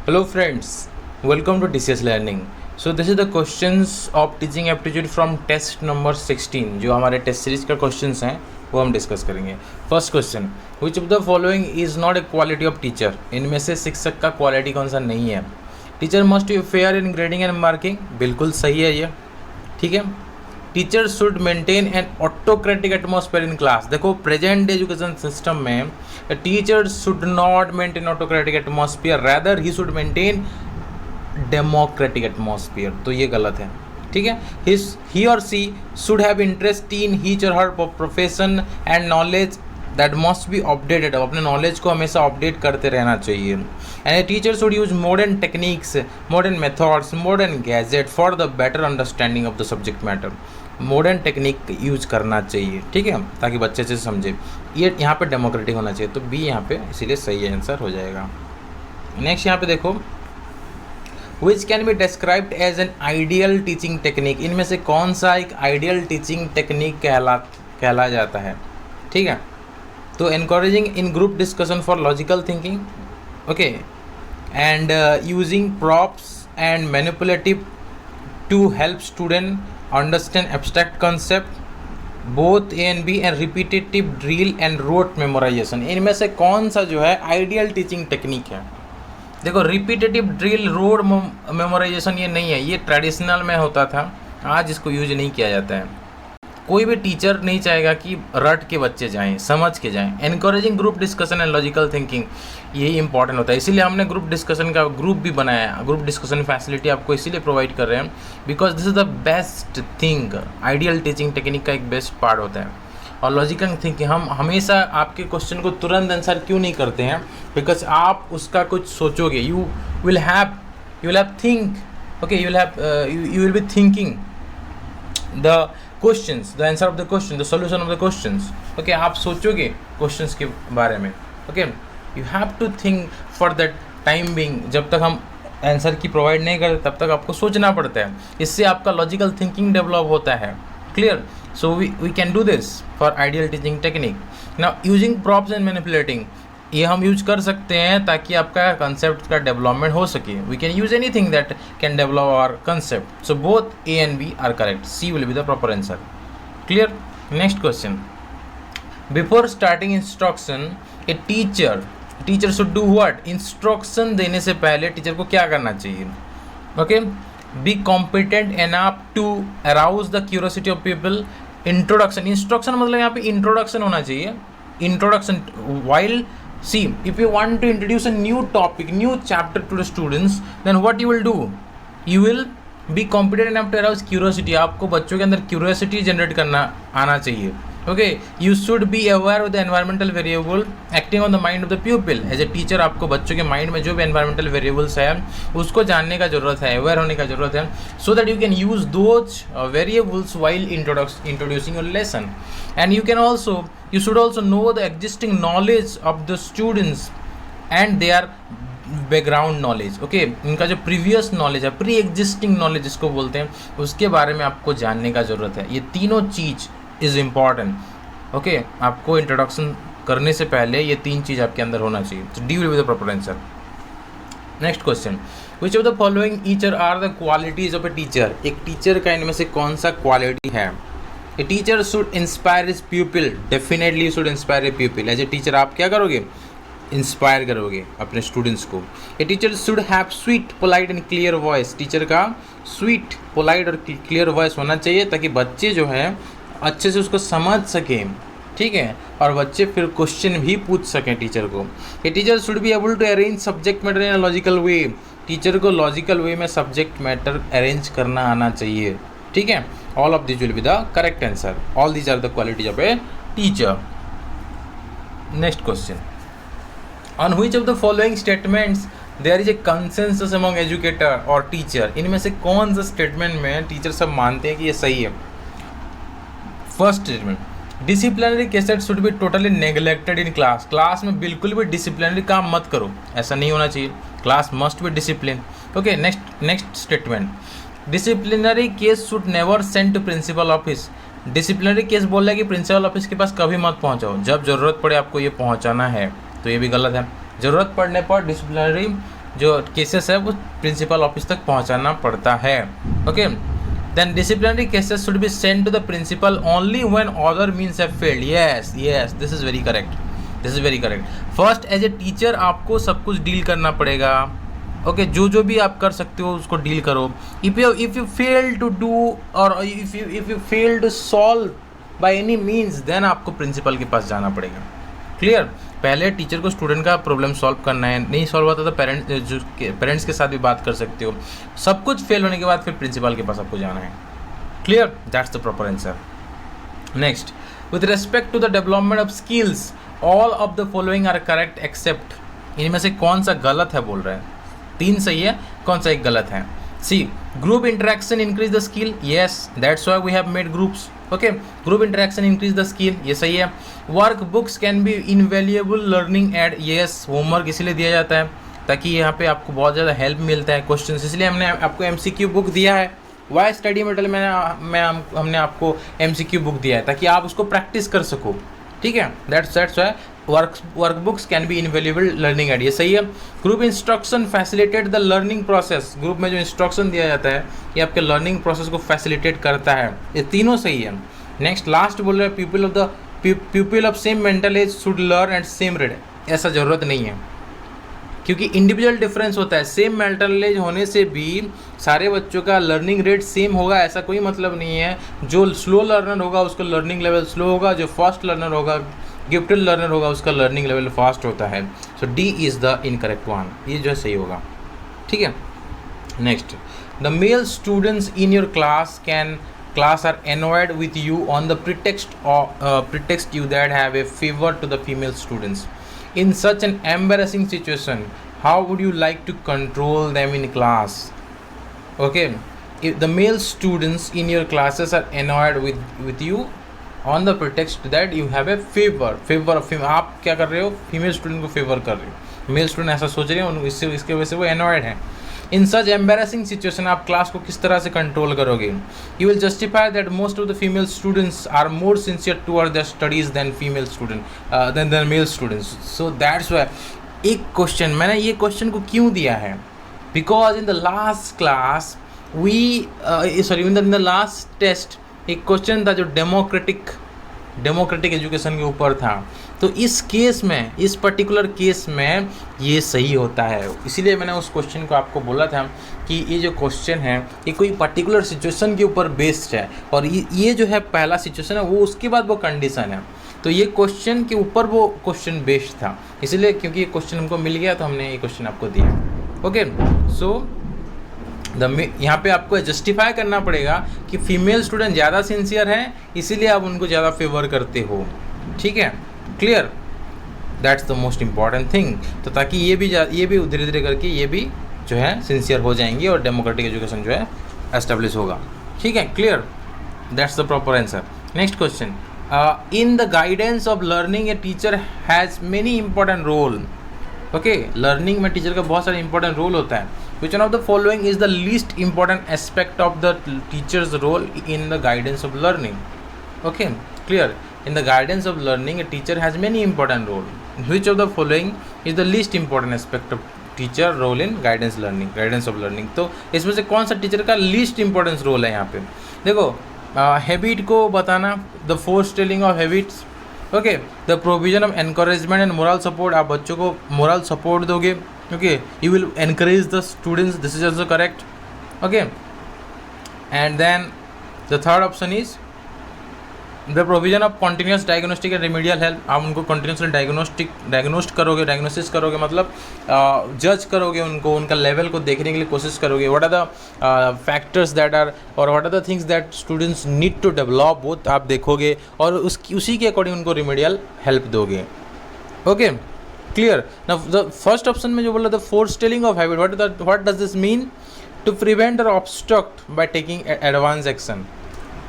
Hello friends, welcome to TCS Learning. So this is the questions of teaching aptitude from test number 16 जो हमारे test series का questions हैं वो हम discuss करेंगे. First question, which of the following is not a quality of teacher. इनमें से शिक्षक का क्वालिटी कौन सा नहीं है. Teacher must be fair in grading and marking, बिल्कुल सही है ये, ठीक है. Teacher should maintain an autocratic atmosphere in class. देखो प्रेजेंट एजुकेशन सिस्टम में teacher should not maintain autocratic atmosphere, rather he should maintain democratic atmosphere. तो ये गलत है, ठीक है. ही or she should have interest in his or her profession and knowledge that must be updated. अपने knowledge को हमेशा अपडेट करते रहना चाहिए. And a teacher should use modern techniques, modern methods, modern gadget for the better understanding of the subject matter. Modern technique use करना चाहिए, ठीक है, ताकि बच्चे से समझे. ये यहाँ पे डेमोक्रेटिक होना चाहिए, तो बी यहाँ पे इसीलिए सही आंसर हो जाएगा. नेक्स्ट यहाँ पे देखो, which can be described as an ideal teaching technique. इनमें से कौन सा एक आइडियल टीचिंग टेक्निक कहला जाता है, ठीक है. तो encouraging in group discussion for logical thinking, okay, and using props and manipulative to help student understand abstract concept, both A and B, and repetitive drill and rote memorization. इनमें से कौन सा जो है आइडियल टीचिंग टेक्निक है. देखो repetitive drill, road memorisation ये नहीं है, ये ट्रेडिशनल में होता था, आज इसको यूज नहीं किया जाता है. कोई भी टीचर नहीं चाहेगा कि रट के बच्चे जाएं, समझ के जाएं. Encouraging group discussion and logical thinking, यही इंपॉर्टेंट होता है. इसीलिए हमने ग्रुप डिस्कशन का ग्रुप भी बनाया है. ग्रुप डिस्कशन फैसिलिटी आपको इसीलिए प्रोवाइड कर रहे हैं because this is the best thing. Ideal teaching technique का एक बेस्ट पार्ट होता है. और लॉजिकल थिंकिंग, हम हमेशा आपके क्वेश्चन को तुरंत आंसर क्यों नहीं करते हैं, बिकॉज आप उसका कुछ सोचोगे. You will have think, okay, you will be thinking the questions, the answer of the question, the solution of the questions. Okay, आप सोचोगे क्वेश्चंस के बारे में. Okay, you have to think for that time being. जब तक हम answer की provide नहीं करते तब तक आपको सोचना पड़ता है. इससे आपका लॉजिकल थिंकिंग डेवलप होता है. Clear. So we can do this for ideal teaching technique. Now using props and manipulating, ये हम यूज कर सकते हैं ताकि आपका कंसेप्ट का डेवलपमेंट हो सके. We can use anything that can develop our concept. So both A and B are correct. C will be the proper answer. Clear. Next question, before starting instruction a teacher should do what. Instruction देने से पहले teacher को क्या करना चाहिए. Okay, be competent enough to arouse the curiosity of people. Introduction मतलब यहाँ पे इंट्रोडक्शन होना चाहिए. Introduction while see, if you want to introduce a new topic, new chapter to the students, then what you will do, you will be competent enough to arouse curiosity. आपको बच्चों के अंदर curiosity generate करना आना चाहिए. Okay, you should be aware with the environmental variable acting on the mind of the pupil. As a teacher आपको बच्चों के माइंड में जो भी एनवायरमेंटल वेरिएबल्स है उसको जानने का जरूरत है, अवेयर होने का जरूरत है, so that you can use those variables while introducing your lesson. And you should also know the existing knowledge of the students and their background knowledge. okay, इनका जो previous knowledge है, pre existing knowledge जिसको बोलते हैं, उसके बारे में आपको जानने का ज़रूरत है. ये तीनों चीज़ इज़ इम्पॉर्टेंट. ओके, आपको इंट्रोडक्शन करने से पहले ये तीन चीज़ आपके अंदर होना चाहिए. तो D will be the proper answer. Next question, which of the following either are the qualities of a teacher. एक टीचर का इनमें से कौन सा क्वालिटी है. A teacher should inspire his pupil. Definitely should inspire a pupil. As a teacher आप क्या करोगे, इंस्पायर करोगे अपने स्टूडेंट्स को. A teacher should have sweet, polite and clear voice. Teacher का स्वीट, पोलाइट और क्लियर वॉइस होना चाहिए ताकि बच्चे जो है अच्छे से उसको समझ सकें, ठीक है, और बच्चे फिर क्वेश्चन भी पूछ सकें टीचर को. A teacher should be able to arrange subject matter in a logical way. Teacher को लॉजिकल वे में सब्जेक्ट मैटर अरेंज करना आना चाहिए, ठीक है. All of these will be the correct answer. All these are the qualities of a teacher. Next question. On which of the following statements there is a consensus among educator or teacher. इनमें से कौन सा statement में teacher सब मानते हैं कि ये सही है. First statement, disciplinary cassette should be totally neglected in class. Class में बिल्कुल भी डिसिप्लिनरी काम मत करो, ऐसा नहीं होना चाहिए. Class must be discipline. Okay, next statement, disciplinary case should never send to principal office. Disciplinary case बोल रहा है कि प्रिंसिपल ऑफिस के पास कभी मत पहुंचाओ. जब ज़रूरत पड़े आपको ये पहुंचाना है, तो ये भी गलत है. ज़रूरत पड़ने पर डिसिप्लिनरी जो केसेस है वो प्रिंसिपल ऑफिस तक पहुंचाना पड़ता है। Okay, then disciplinary cases should be send to the principal only when other means have failed. Yes, this is very correct. First as a teacher आपको सब कुछ डील करना पड़ेगा। ओके, जो भी आप कर सकते हो उसको डील करो। If you fail to do or if you fail to solve by any means, then आपको प्रिंसिपल के पास जाना पड़ेगा। क्लियर? पहले टीचर को स्टूडेंट का प्रॉब्लम सॉल्व करना है, नहीं सॉल्व होता तो पेरेंट्स के साथ भी बात कर सकते हो। सब कुछ फेल होने के बाद फिर प्रिंसिपल के पास आपको जाना है। Clear? That's the proper answer. Next, with respect to the development of skills all of the following are correct except. इनमें से कौन सा गलत है बोल रहे हैं? 3 सही है, कौन सा एक गलत है? C, group interaction increase the skill. Yes, that's why we have made groups. Okay, group interaction increase the skill, ये सही है। Work books can be invaluable learning aid. Yes, homework इसीलिए दिया जाता है ताकि यहाँ पे आपको बहुत ज़्यादा हेल्प मिलता है क्वेश्चन, इसलिए हमने आपको MCQ बुक दिया है। वाई स्टडी मटेरियल में हमने आपको MCQ बुक दिया है ताकि आप उसको प्रैक्टिस कर सको। ठीक है, that's why work books can be invaluable learning aid, ये सही है। Group instruction facilitate the learning process. Group में जो इंस्ट्रक्शन दिया जाता है ये आपके लर्निंग प्रोसेस को फैसिलिटेट करता है। ये तीनों सही है। नेक्स्ट, लास्ट बोल रहे हैं people of same mental age should learn eight same rate. ऐसा ज़रूरत नहीं है क्योंकि इंडिविजुअल डिफरेंस होता है। सेम मेंटल एज होने से भी सारे बच्चों का लर्निंग रेट सेम होगा ऐसा कोई मतलब नहीं है। जो स्लो लर्नर होगा उसका लर्निंग लेवल स्लो होगा, जो फास्ट लर्नर होगा, गिफ्टेड लर्नर होगा, उसका लर्निंग लेवल फास्ट होता है। So D is the incorrect one, ये जो है सही होगा। ठीक है, next, the male students in your class are annoyed with you on the pretext you that have a favor to the female students. In such an embarrassing situation, how would you like to control them in class? Okay, if the male students in your classes are annoyed with you on the pretext that you have a favor of female, आप क्या कर रहे हो? Female student को favour कर रहे हो। Male student ऐसा सोच रहे हैं, इसके वजह से वो annoyed हैं। इन सच एम्बेरसिंग सिचुएशन आप क्लास को किस तरह से कंट्रोल करोगे? You will justify that most of the female students are more sincere toward their studies than male students. So that's why एक क्वेश्चन मैंने ये क्वेश्चन को क्यों दिया है, because in the last class in the last test एक question था जो डेमोक्रेटिक एजुकेशन के ऊपर था। तो इस केस में, इस पर्टिकुलर केस में ये सही होता है, इसीलिए मैंने उस क्वेश्चन को आपको बोला था कि ये जो क्वेश्चन है ये कोई पर्टिकुलर सिचुएशन के ऊपर बेस्ड है और ये जो है पहला सिचुएशन है वो, उसके बाद वो कंडीशन है। तो ये क्वेश्चन के ऊपर वो क्वेश्चन बेस्ड था, इसलिए क्योंकि ये क्वेश्चन हमको मिल गया तो हमने ये क्वेश्चन आपको दिया। ओके, सो यहाँ पे आपको जस्टिफाई करना पड़ेगा कि फीमेल स्टूडेंट ज़्यादा सिंसियर हैं इसीलिए आप उनको ज़्यादा फेवर करते हो। ठीक है, clear? That's the most important thing. तो ताकि ये भी धीरे धीरे करके ये भी जो है सिंसियर हो जाएंगी और डेमोक्रेटिक एजुकेशन जो है एस्टेब्लिश होगा। ठीक है, clear? That's the proper answer. Next question, in the guidance of learning a teacher has many important role. Okay, learning में टीचर का बहुत सारा इंपॉर्टेंट रोल होता है। Which one of the following is the least important aspect of the teacher's role in the guidance of learning? Okay, clear? In the guidance of learning, a teacher has many important role. Which of the following is the least important aspect of teacher role in guidance of learning? तो इसमें से कौन सा teacher का least importance role है यहाँ पे? देखो, हैबिट को बताना, the forestalling of habits. Okay, the provision of encouragement and moral support, आप बच्चों को मोरल सपोर्ट दोगे। Okay, you will encourage the students, this is also correct. Okay, and then the third option is the provision of continuous diagnostic and remedial help. आप उनको continuously diagnosis करोगे मतलब जज करोगे उनको, उनका लेवल को देखने के लिए कोशिश करोगे। What are the factors that are or what are the things that students need to develop, वो आप देखोगे और उसी के अकॉर्डिंग उनको रेमेडियल हेल्प दोगे। Okay, clear? Now the first option में जो बोला the forestalling of habit, what does this mean? To prevent or obstruct by taking advance action.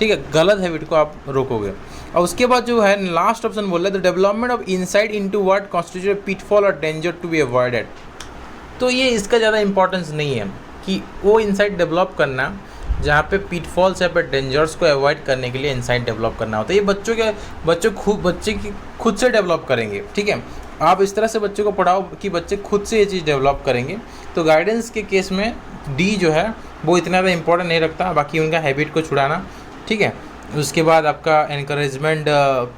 ठीक है, गलत हैबिट को आप रोकोगे। और उसके बाद जो है लास्ट ऑप्शन बोल रहा है the development of insight into what constitute pitfall और डेंजर टू बी अवॉइडेड। तो ये इसका ज़्यादा इंपॉर्टेंस नहीं है कि वो इनसाइट डेवलप करना जहाँ पे पिटफॉल्स या फिर डेंजर्स को अवॉइड करने के लिए इनसाइट डेवलप करना होता है। ये बच्चे खुद से डेवलप करेंगे। ठीक है, आप इस तरह से बच्चे को पढ़ाओ कि बच्चे खुद से ये चीज़ डेवलप करेंगे। तो गाइडेंस के केस में डी जो है वो इतना ज़्यादा इंपॉर्टेंट नहीं रखता, बाकी उनका हैबिट को छुड़ाना, ठीक है। उसके बाद आपका एनकरेजमेंट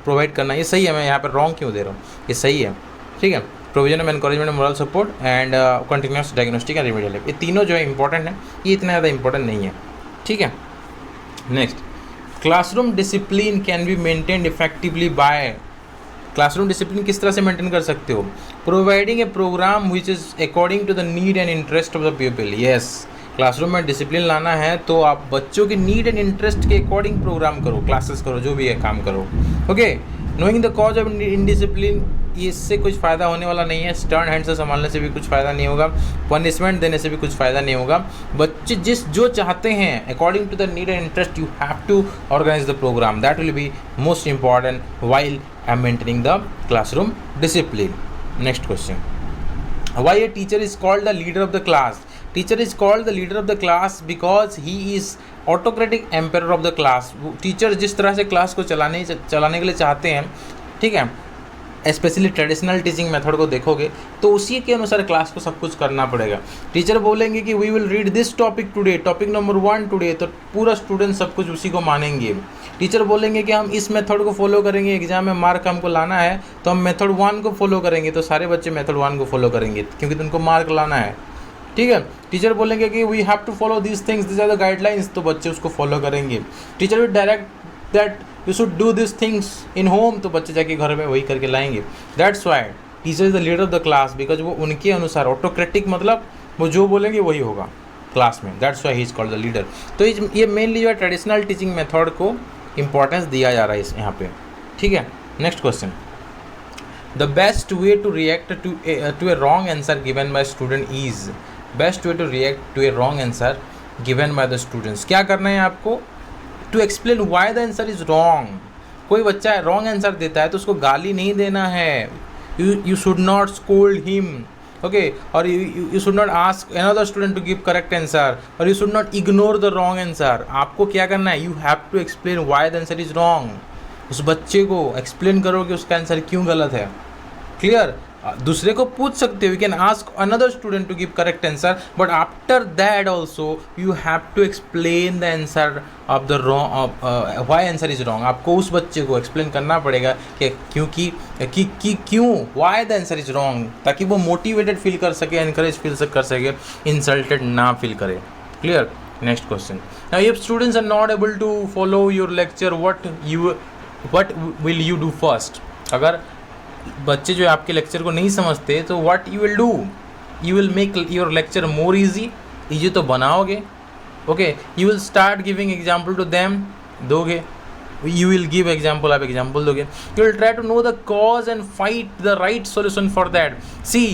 प्रोवाइड करना, ये सही है, मैं यहाँ पर रॉन्ग क्यों दे रहा हूँ, ये सही है, ठीक है। Provision of encouragement, moral support and continuous diagnostic and remedial help, ये तीनों जो है इंपॉर्टेंट है, ये इतना ज़्यादा इंपॉर्टेंट नहीं है, ठीक है। Next, classroom discipline can be maintained effectively by, classroom discipline किस तरह से मेंटेन कर सकते हो, providing a programme which is according to the need and interest of the people. Yes, classroom में डिसिप्लिन लाना है तो आप बच्चों के नीड एंड इंटरेस्ट के अकॉर्डिंग प्रोग्राम करो, क्लासेस करो, जो भी है काम करो, okay. Knowing the cause of indiscipline, इससे कुछ फ़ायदा होने वाला नहीं है, स्टर्न हैंड से संभालने से भी कुछ फ़ायदा नहीं होगा, पनिशमेंट देने से भी कुछ फ़ायदा नहीं होगा। बच्चे जो चाहते हैं according to the need and interest, you have to organise the programme, that will be most important while maintaining the classroom discipline. Next question, why a teacher is called the leader of the class. Teacher is called the leader of the class because he is autocratic empire of the class. Teacher जिस तरह से class को चलाने के लिए चाहते हैं, ठीक है, स्पेशली ट्रेडिशनल टीचिंग मेथड को देखोगे तो उसी के अनुसार क्लास को सब कुछ करना पड़ेगा। टीचर बोलेंगे कि we will read this topic today, topic number 1 today, तो पूरा स्टूडेंट सब कुछ उसी को मानेंगे। टीचर बोलेंगे कि हम इस मेथड को फॉलो करेंगे, एग्जाम में मार्क हमको लाना है तो हम मेथड 1 को फॉलो करेंगे, तो सारे बच्चे मेथड 1 को फॉलो करेंगे क्योंकि तुमको मार्क लाना है, ठीक है। टीचर बोलेंगे कि we have to follow this things, this are the guidelines, तो बच्चे उसको फॉलो करेंगे। Teacher will direct that you should do this things in home, तो बच्चे जाके घर में वही करके लाएंगे। That's why teacher is the leader of the class, because वो उनके अनुसार ऑटोक्रेटिक, मतलब वो जो बोलेंगे वही होगा क्लास में, that's why he is called the leader. तो ये मेनली जो है ट्रेडिशनल टीचिंग मेथड को इंपॉर्टेंस दिया जा रहा है इस यहाँ पे, ठीक है। Next question, the best way to react to a wrong answer given by student is, best way to react to a wrong answer given by the students. क्या करना है आपको, to explain why the answer is wrong. कोई बच्चा wrong answer देता है तो उसको गाली नहीं देना है, you should not scold him, okay, or you should not ask another student to give correct answer, or you should not ignore the wrong answer. आपको क्या करना है, you have to explain why the answer is wrong. उस बच्चे को explain करो कि उसका आंसर क्यों गलत है, क्लियर। दूसरे को पूछ सकते हो, you can ask another student to give correct answer, but after that also you have to explain the answer of the wrong, why answer is wrong. आपको उस बच्चे को एक्सप्लेन करना पड़ेगा कि क्यों why the answer is wrong, ताकि वो मोटिवेटेड फील कर सके, एनकरेज फील कर सके, इंसल्टेड ना फील करे, clear. Next question, now if students are not able to follow your lecture, what will you do first. अगर बच्चे जो आपके लेक्चर को नहीं समझते तो what you will do, you will make your lecture more easy तो बनाओगे, okay. You will start giving example to them, दोगे, यू विल गिव एग्जाम्पल, आप एग्जाम्पल दोगे। You will try to know the cause and fight the right solution for that. See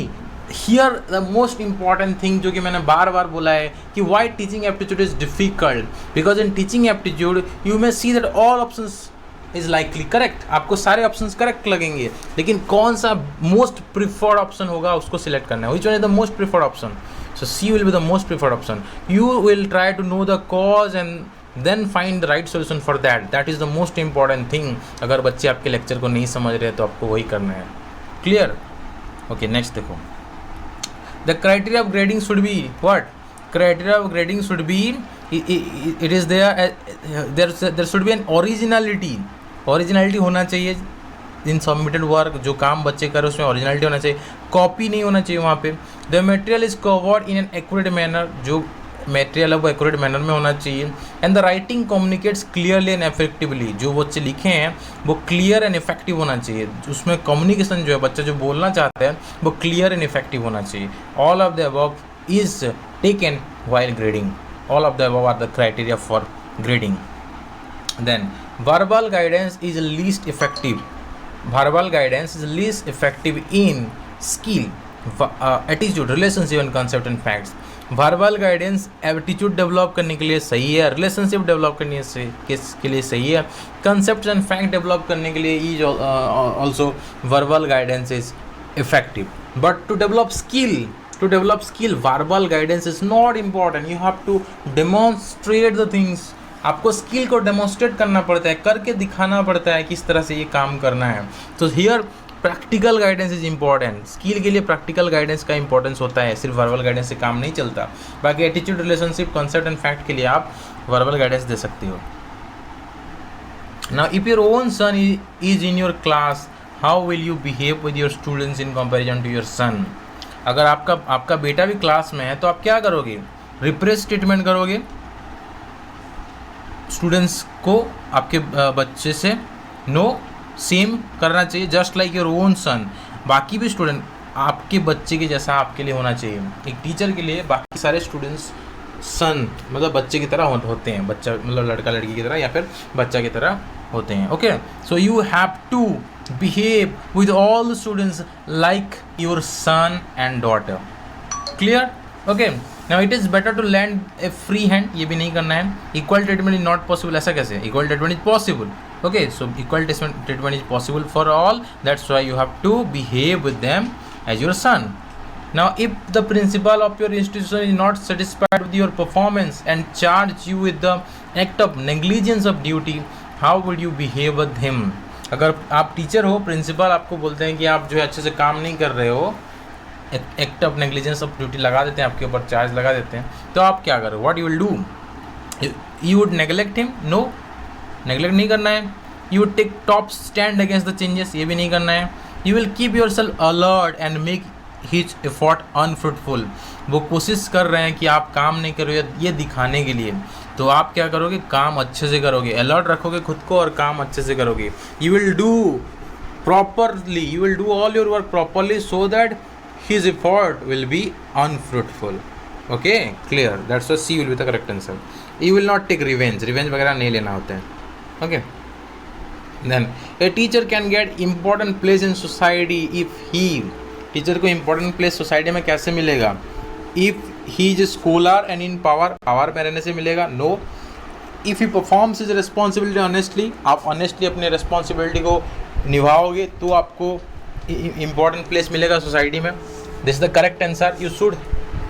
here the most important thing जो कि मैंने बार बार बोला है कि why teaching aptitude is difficult, because in teaching aptitude you may see that all options is likely correct, आपको सारे ऑप्शंस करेक्ट लगेंगे, लेकिन कौन सा मोस्ट प्रिफर्ड ऑप्शन होगा उसको सिलेक्ट करना है, which one is the most preferred option. So C will be the most preferred option. You will try to know the cause and then find the right solution for that, that is the most important thing. अगर बच्चे आपके lecture को नहीं समझ रहे तो आपको वही करना है, क्लियर। ओके, नेक्स्ट देखो, the criteria of grading should be what, criteria of grading should be, it is there should be an originality, originality होना चाहिए इन सबमिटेड वर्क, जो काम बच्चे कर रहे हैं उसमें ओरिजिनलिटी होना चाहिए, कॉपी नहीं होना चाहिए वहाँ पे। The material is covered in an accurate manner, जो मटेरियल है वो एक्यूरेट मैनर में होना चाहिए। And the writing communicates clearly and effectively, जो बच्चे लिखे हैं वो क्लियर एंड इफेक्टिव होना चाहिए, उसमें कम्युनिकेशन जो है बच्चा जो बोलना चाहता है वो क्लियर एंड इफेक्टिव होना चाहिए। All of the above is taken while grading, all of the above are the criteria for grading. Then verbal guidance is least effective. Verbal guidance is least effective in skill, attitude, relationship and concept and facts. Verbal guidance aptitude develop करने के लिए सही है, relationship develop करने के लिए सही है, कंसेप्ट एंड फैक्ट डेवलप करने के लिए is also verbal guidance is effective. But to develop skill verbal guidance is not important, you have to demonstrate the things. आपको स्किल को डेमोन्स्ट्रेट करना पड़ता है, करके दिखाना पड़ता है किस तरह से ये काम करना है। तो here practical guidance is important. Skill के लिए प्रैक्टिकल गाइडेंस का इंपॉर्टेंस होता है, सिर्फ वर्बल गाइडेंस से काम नहीं चलता। बाकी attitude, relationship, concept and fact के लिए आप वर्बल गाइडेंस दे सकती हो। Now if your own son is in your class, how will you behave with your students in comparison to your son. अगर आपका बेटा भी क्लास में है तो आप क्या करोगे? रिप्रेस ट्रीटमेंट करोगे स्टूडेंट्स को, आपके बच्चे से नो सेम करना चाहिए, जस्ट लाइक योर ओन सन। बाकी भी स्टूडेंट आपके बच्चे के जैसा आपके लिए होना चाहिए। एक टीचर के लिए बाकी सारे स्टूडेंट्स सन मतलब बच्चे की तरह होते हैं, बच्चा मतलब लड़का लड़की की तरह या फिर बच्चा की तरह होते हैं। Okay, so you have to behave with all the students like your son and daughter. Clear? Okay, now it is better to land a free hand, ये भी नहीं करना है। Equal treatment is not possible, ऐसा कैसे? Equal treatment is possible. Okay, so equal treatment is possible for all. That's why you have to behave with them as your son. Now, if the principal of your institution is not satisfied with your performance and charge you with the act of negligence of duty, how would you behave with him? अगर आप teacher हो, principal आपको बोलते हैं कि आप जो है अच्छे से काम नहीं कर रहे हो, act of negligence of duty लगा देते हैं आपके ऊपर, चार्ज लगा देते हैं, तो आप क्या करो? What you will do? You would neglect him? No, neglect नहीं करना है। You would take top stand against the changes, ये भी नहीं करना है। You will keep yourself alert and make his effort unfruitful. वो कोशिश कर रहे हैं कि आप काम नहीं कर रहे हो ये दिखाने के लिए, तो आप क्या करोगे? काम अच्छे से करोगे, अलर्ट रखोगे खुद को और काम अच्छे से करोगे। You will do properly, you will do all your work properly so that his effort will be unfruitful. Okay, clear? That's why C will be the correct answer. You will not take revenge, revenge वगैरह नहीं लेना होता है। Okay, then a teacher can get important place in society if he, teacher को important place society में कैसे मिलेगा? If he is scholar and in power, power में रहने से मिलेगा? No. If he performs his responsibility honestly, आप honestly अपनी रिस्पॉन्सिबिलिटी को निभाओगे तो आपको इम्पॉर्टेंट प्लेस मिलेगा सोसाइटी में। This is the correct answer. You should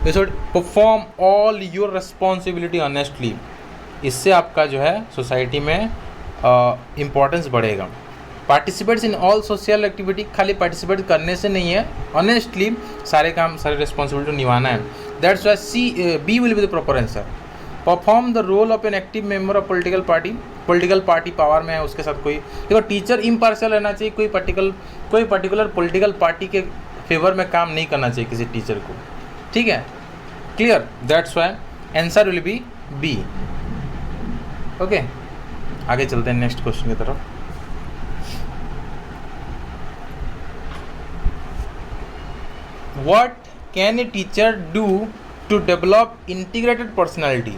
perform all your responsibility honestly, इससे आपका जो है सोसाइटी में इम्पोर्टेंस बढ़ेगा। Participates in all social activity, खाली पार्टिसिपेट करने से नहीं है, ऑनेस्टली सारे काम सारे रिस्पॉन्सिबिलिटी निभाना है। That's why C B will be the proper answer. Perform the role of an active member of political party, political party power में है उसके साथ कोई, देखो टीचर इम्पार्शियल रहना चाहिए, कोई पर्टिकुलर पॉलिटिकल पार्टी के फेवर में काम नहीं करना चाहिए किसी टीचर को, ठीक है? Clear? That's why answer will be B. Okay, आगे चलते हैं नेक्स्ट क्वेश्चन की तरफ। What can a teacher do to develop integrated personality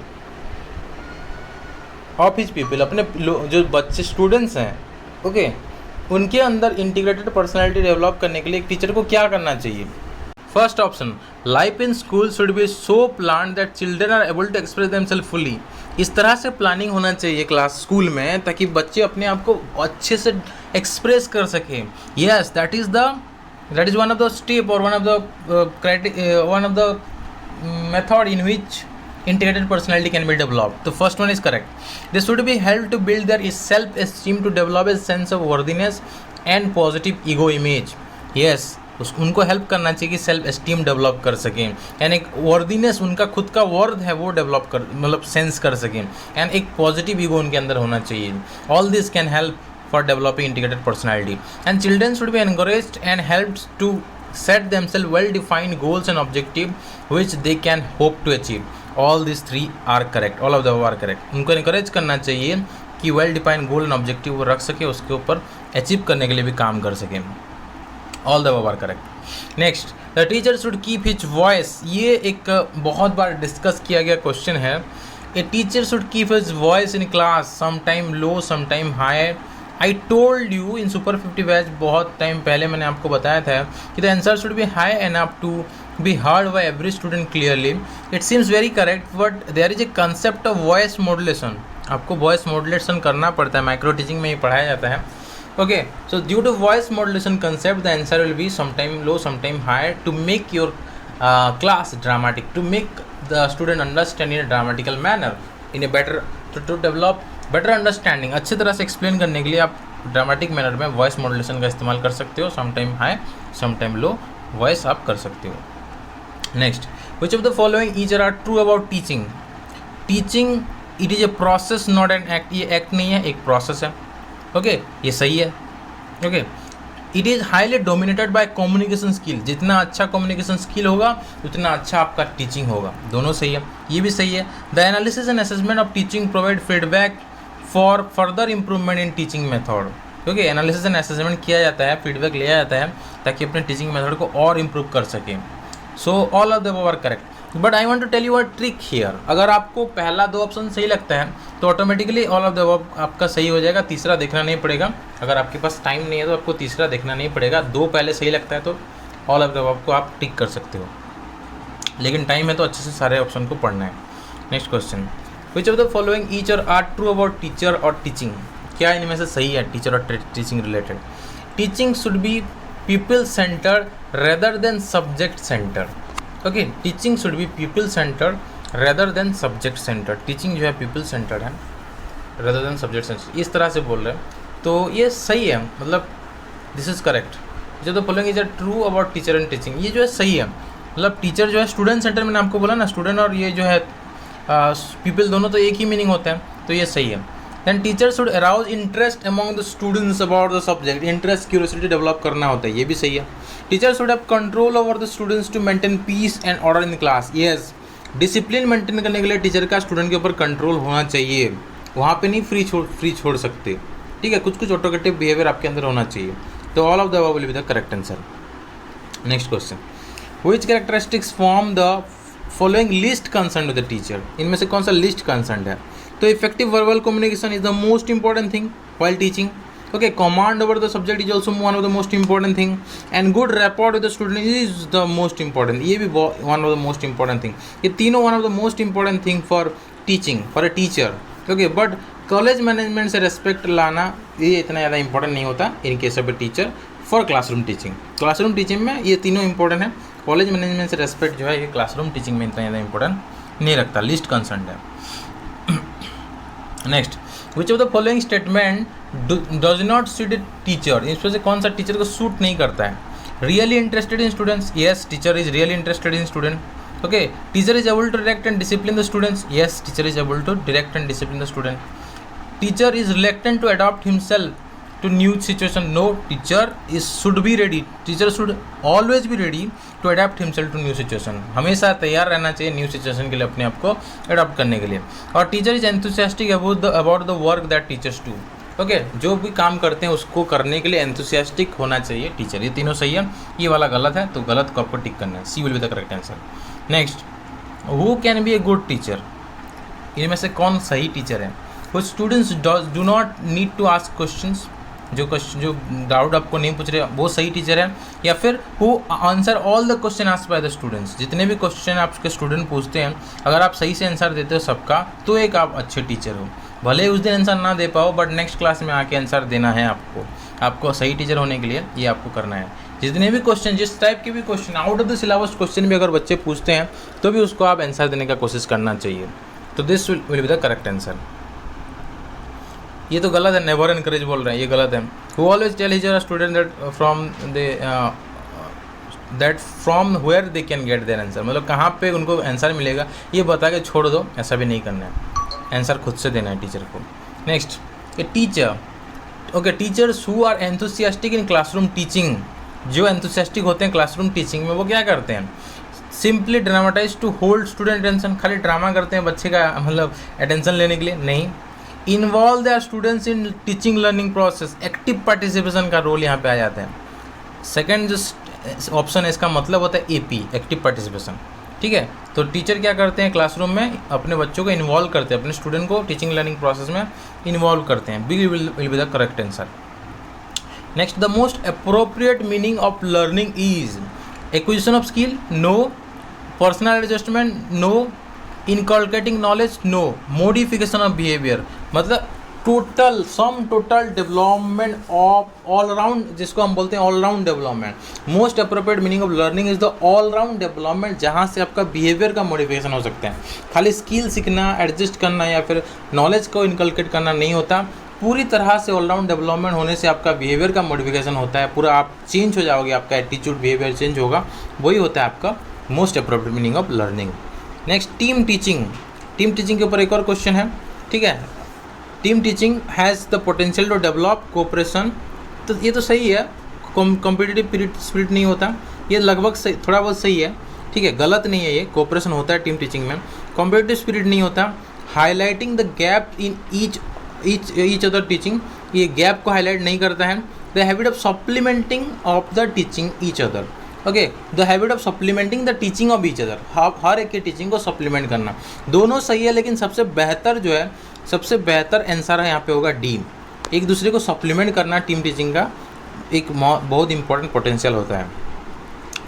of his people? अपने जो बच्चे स्टूडेंट्स हैं, ओके, उनके अंदर इंटीग्रेटेड पर्सनैलिटी डेवलप करने के लिए एक टीचर को क्या करना चाहिए? First option, life in school should be so plan that children are able to express themselves fully. इस तरह से प्लानिंग होना चाहिए क्लास स्कूल में ताकि बच्चे अपने आप को अच्छे से एक्सप्रेस कर सकें। Yes, that is one of the step or one of the method in which integrated personality can be developed. The first one is correct. They should be helped to build their self-esteem to develop a sense of worthiness and positive ego image. Yes, उनको help करना चाहिए कि self esteem develop कर सकें, यानी एक worthiness, उनका खुद का वर्थ है वो डेवलप कर मतलब सेंस कर सकें, एंड एक पॉजिटिव ईगो उनके अंदर होना चाहिए। All this can help for developing integrated personality and children should be encouraged and helped to set themselves well defined goals and objectives which they can hope to achieve. All these three are correct, all of the above are correct. उनको encourage करना चाहिए कि well defined goal and objective वो रख सके, उसके ऊपर achieve करने के लिए भी काम कर सकें। All the above are correct. Next, the teacher should keep his voice. ये एक बहुत बार डिस्कस किया गया क्वेश्चन है। A teacher should keep his voice in class, sometime low, sometime high. I told you in super 50 batch बहुत time पहले मैंने आपको बताया था कि the answer should be high and up to be heard by every student clearly. It seems very correct, but there is a concept of voice modulation. आपको voice modulation करना पड़ता है, माइक्रो टीचिंग में ही पढ़ाया जाता है। Okay, so due to voice modulation concept the answer will be sometime low sometime high to make your class dramatic, to make the student understand in a dramatical manner, in a better to develop better understanding. अच्छी तरह से explain करने के लिए आप dramatic manner में voice modulation का इस्तेमाल कर सकते हो, sometime high sometime low voice आप कर सकते हो। Next, which of the following each are true about teaching? Teaching it is a process not an act, ये एक्ट नहीं है, एक प्रोसेस है। ओके, ये सही है। Okay, it is highly dominated by communication skill, जितना अच्छा कम्युनिकेशन स्किल होगा उतना अच्छा आपका टीचिंग होगा, दोनों सही है, ये भी सही है। The analysis and assessment of teaching provide feedback for further improvement in teaching method. क्योंकि एनालिसिस एंड असेसमेंट किया जाता है, फीडबैक लिया जाता है ताकि अपने टीचिंग मेथड को और इम्प्रूव कर सकें। So all of the above are correct, but I want to tell you a trick here. अगर आपको पहला 2 ऑप्शन सही लगता है तो automatically all of the above आपका सही हो जाएगा, तीसरा देखना नहीं पड़ेगा। अगर आपके पास टाइम नहीं है तो आपको तीसरा देखना नहीं पड़ेगा, 2 पहले सही लगता है तो ऑल ऑफ द अबव को आप टिक कर सकते हो, लेकिन टाइम है तो अच्छे से सारे ऑप्शन को पढ़ना है। Next question, which of the following each are true about teacher और टीचिंग? क्या इनमें से सही है टीचर और teaching related? Teaching should be people center rather than subject center. Okay, teaching should be people center rather than subject center. Teaching जो है people center है रेदर देन सब्जेक्ट सेंटर, इस तरह से बोल रहे हैं तो ये सही है, मतलब दिस इज़ करेक्ट। जो तो following is true about teacher and teaching, ये जो है सही है। मतलब टीचर जो है स्टूडेंट सेंटर, मैंने आपको बोला ना, स्टूडेंट और ये जो है पीपल दोनों तो एक ही मीनिंग होता है, तो ये सही है। Then teacher should arouse interest among the students about the subject, interest curiosity develop करना होता है, ये भी सही है। Teacher should have control over the students to maintain peace and order in class, yes. Discipline maintain करने के लिए टीचर का स्टूडेंट के ऊपर कंट्रोल होना चाहिए, वहाँ पे नहीं फ्री छोड़ सकते, ठीक है, कुछ ऑटोक्रेटिव बिहेवियर आपके अंदर होना चाहिए। तो all of the above will be the correct answer. Next question, which characteristics form the following least concern with the teacher? इनमें से कौन सा लीस्ट कंसर्न है? तो effective verbal communication is the most important thing while teaching. Okay, command over the subject is also one of the most important thing, and good rapport with the student is the most important, ये भी one of the most important thing। ये तीनों one of the most important thing for teaching, for a teacher। Okay, but college management से respect लाना ये इतना ज़्यादा important नहीं होता in case of a teacher for classroom teaching. Classroom teaching में ये तीनों इंपॉर्टेंट है, कॉलेज मैनेजमेंट से रेस्पेक्ट जो है ये क्लासरूम टीचिंग में इतना ज़्यादा इंपॉर्टेंट नहीं रखता, लिस्ट कंसर्न है। Next, which of the following statement does not suit a teacher? इसमें से कौन सा टीचर को सूट नहीं करता है? Really interested in students, yes, teacher is really interested in student. Okay, teacher is able to direct and discipline the students, yes, teacher is able to direct and discipline the student. Teacher is reluctant to adopt himself to new situation, no, teacher should be ready, teacher should always be ready to adapt himself to new situation, हमेशा तैयार रहना चाहिए new situation के लिए अपने आप को adopt करने के लिए। और teacher is enthusiastic about the work that teachers do. Okay, जो भी काम करते हैं उसको करने के लिए एंथुसियास्टिक होना चाहिए टीचर, ये तीनों सही है, ये वाला गलत है तो गलत को आपको टिक करना है, C will be the correct answer. Next, who can be a good teacher? इनमें से कौन सही टीचर है? कुछ students do not need to ask questions, जो डाउट आपको नहीं पूछ रहे वो सही टीचर है। या फिर who answer all the question asked by the students, जितने भी क्वेश्चन आपके स्टूडेंट पूछते हैं अगर आप सही से आंसर देते हो सबका तो एक आप अच्छे टीचर हो। भले ही उस दिन आंसर ना दे पाओ बट नेक्स्ट क्लास में आके आंसर देना है आपको सही टीचर होने के लिए ये आपको करना है। जितने भी क्वेश्चन, जिस टाइप के भी question, out of the syllabus question भी अगर बच्चे पूछते हैं तो भी उसको आप आंसर देने का कोशिश करना चाहिए। तो this will be the correct answer. ये तो गलत है, नेवर एनकरेज बोल रहे हैं, ये गलत है। Who always tell his student that from where they can get their answer, मतलब कहाँ पे उनको आंसर मिलेगा ये बता के छोड़ दो, ऐसा भी नहीं करना है, आंसर खुद से देना है टीचर को। Next, a teacher, okay, teachers who are enthusiastic in classroom teaching, जो एंथुसियास्टिक होते हैं क्लासरूम टीचिंग में वो क्या करते हैं? Simply dramatize to hold student attention, खाली ड्रामा करते हैं बच्चे का मतलब अटेंशन लेने के लिए, नहीं। Involve their students in teaching learning process, active participation का रोल यहाँ पे आ जाता है। सेकंड जो ऑप्शन है इसका मतलब होता है एपी, एक्टिव पार्टिसिपेशन, ठीक है। तो टीचर क्या करते हैं क्लासरूम में अपने बच्चों को इन्वॉल्व करते हैं, अपने स्टूडेंट को टीचिंग लर्निंग प्रोसेस में इन्वॉल्व करते हैं, B will be the correct answer. Next, the most appropriate meaning of learning is acquisition of skill, no. Personal adjustment, no. Inculcating knowledge, no. Modification of behaviour, मतलब total development of all round, जिसको हम बोलते हैं all round development. Most appropriate meaning of learning is the all round development, जहाँ से आपका behaviour का modification हो सकता है। खाली स्किल सीखना, एडजस्ट करना या फिर नॉलेज को इनकल्केट करना नहीं होता, पूरी तरह से ऑलराउंड डेवलपमेंट होने से आपका बिहेवियर का मॉडिफिकेशन होता है, पूरा आप चेंज हो जाओगे, आपका एटीट्यूड बिहेवियर चेंज होगा, वही होता है आपका most appropriate meaning of learning. Next, team teaching. Team teaching के ऊपर एक और क्वेश्चन है, ठीक है। Team teaching has the potential to develop cooperation, तो ये तो सही है, कॉम्पिटिटिव स्पिरिट नहीं होता, ये लगभग सही, थोड़ा बहुत सही है, ठीक है, गलत नहीं है, ये कोऑपरेशन होता है टीम टीचिंग में, कॉम्पिटिटिव स्पिरिट नहीं होता। Highlighting the gap in each other teaching, ये गैप को हाईलाइट नहीं करता है। The habit of supplementing of the teaching each other, okay, the habit of supplementing the teaching of each other, हर एक की टीचिंग को सप्लीमेंट करना, दोनों सही है, लेकिन सबसे बेहतर जो है, सबसे बेहतर आंसर है यहाँ पे होगा डी, एक दूसरे को सप्लीमेंट करना टीम टीचिंग का एक बहुत इंपॉर्टेंट पोटेंशियल होता है।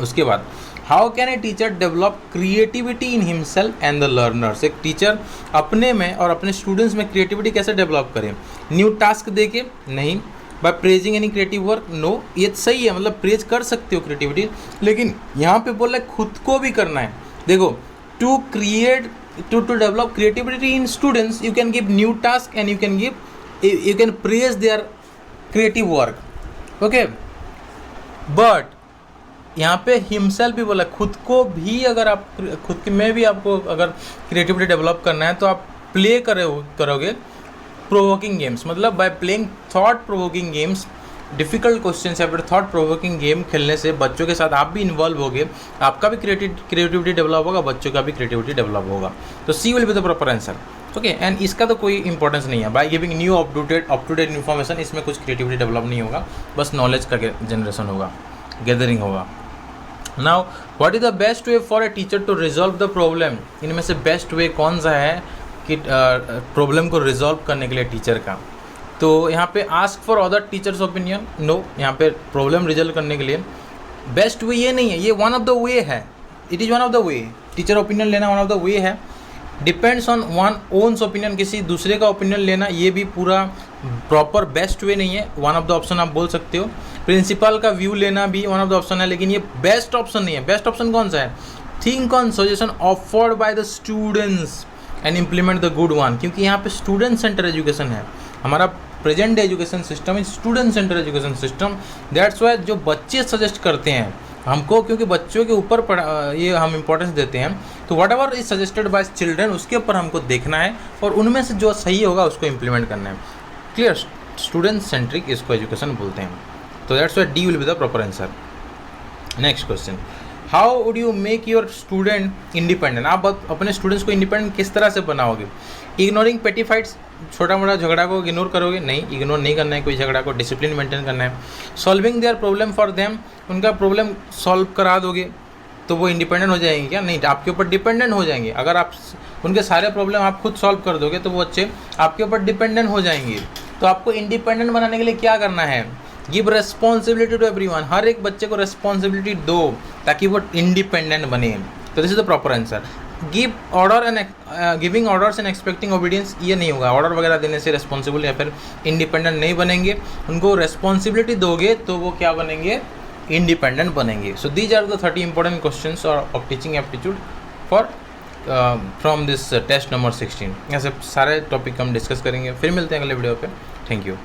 उसके बाद, how can a teacher develop creativity in himself and the learners, एक टीचर अपने में और अपने स्टूडेंट्स में क्रिएटिविटी कैसे डेवलप करें? न्यू टास्क दे के नहीं, by praising any creative work, no, ये सही है, मतलब प्रेज कर सकते हो क्रिएटिविटी, लेकिन यहाँ पे बोल रहा है खुद को भी करना है। देखो, to create to develop creativity in students, you can give new task and you can praise their creative work, okay, but यहाँ पे himself भी बोला, खुद को भी, अगर आप खुद के में भी आपको अगर क्रिएटिविटी डेवलप करना है तो आप प्ले करोगे प्रोवोकिंग गेम्स, मतलब by playing thought provoking games, difficult question या फिर थॉट प्रोवोकिंग गेम खेलने से बच्चों के साथ आप भी इन्वॉल्व होगे, आपका भी क्रिएटिविटी डेवलप होगा, बच्चों का भी क्रिएटिविटी डेवलप होगा। तो C will be the proper answer, okay. And इसका तो कोई इंपॉर्टेंस नहीं है, by giving new up to date information, इसमें कुछ क्रिएटिविटी डेवलप नहीं होगा, बस नॉलेज का जनरेशन होगा, गैदरिंग होगा। Now, what is the best way for a teacher to resolve the problem, इनमें से बेस्ट वे कौन सा है कि प्रॉब्लम को रिजॉल्व करने के लिए टीचर का? तो यहाँ पे ask for other teachers opinion, no, यहाँ पे प्रॉब्लम रिजल्व करने के लिए बेस्ट वे ये नहीं है, ये वन ऑफ द वे है, it is one of the way, teacher opinion लेना वन ऑफ द वे है। Depends on one one's opinion, किसी दूसरे का ओपिनियन लेना, ये भी पूरा प्रॉपर बेस्ट वे नहीं है, वन ऑफ द ऑप्शन आप बोल सकते हो। प्रिंसिपल का व्यू लेना भी वन ऑफ द ऑप्शन है, लेकिन ये बेस्ट ऑप्शन नहीं है। बेस्ट ऑप्शन कौन सा है? Think on suggestion offered by the students and implement the good one, क्योंकि यहाँ पे स्टूडेंट सेंटर एजुकेशन है, हमारा present day education system is student centre education system. That's why जो बच्चे सजेस्ट करते हैं हमको, क्योंकि बच्चों के ऊपर ये हम इंपॉर्टेंस देते हैं, तो what ever is suggested by children, उसके ऊपर हमको देखना है और उनमें से जो सही होगा उसको इम्प्लीमेंट करना है। क्लियर? स्टूडेंट सेंट्रिक इसको एजुकेशन बोलते हैं। तो that's why D will be the proper answer. Next question, how would you make your student independent, आप अपने स्टूडेंट्स को इंडिपेंडेंट किस तरह से बनाओगे? इग्नोरिंग पेटी फाइट्स, छोटा मोटा झगड़ा को इग्नोर करोगे? नहीं, इग्नोर नहीं करना है कोई झगड़ा को, डिसिप्लिन मेंटेन करना है। Solving their problem for them, उनका प्रॉब्लम सॉल्व करा दोगे तो वो इंडिपेंडेंट हो जाएंगे क्या? नहीं, आपके ऊपर डिपेंडेंट हो जाएंगे। अगर आप उनके सारे प्रॉब्लम आप खुद सॉल्व कर दोगे तो वो बच्चे आपके ऊपर डिपेंडेंट हो जाएंगे। तो आपको इंडिपेंडेंट बनाने के लिए क्या करना है? गिव रेस्पॉन्सिबिलिटी टू एवरीवन, हर एक बच्चे को रेस्पॉन्सिबिलिटी दो ताकि वो इंडिपेंडेंट बने। तो this is the proper answer. Give order and giving orders and expecting obedience, ये नहीं होगा। ऑर्डर वगैरह देने से रेस्पॉन्सिबल या फिर इंडिपेंडेंट नहीं बनेंगे। उनको रेस्पॉन्सिबिलिटी दोगे तो वो क्या बनेंगे? इंडिपेंडेंट बनेंगे। So these are the 30 important questions of teaching aptitude for from this test number 16। ऐसे सारे टॉपिक हम डिस्कस करेंगे। फिर मिलते हैं अगले वीडियो पे। Thank you.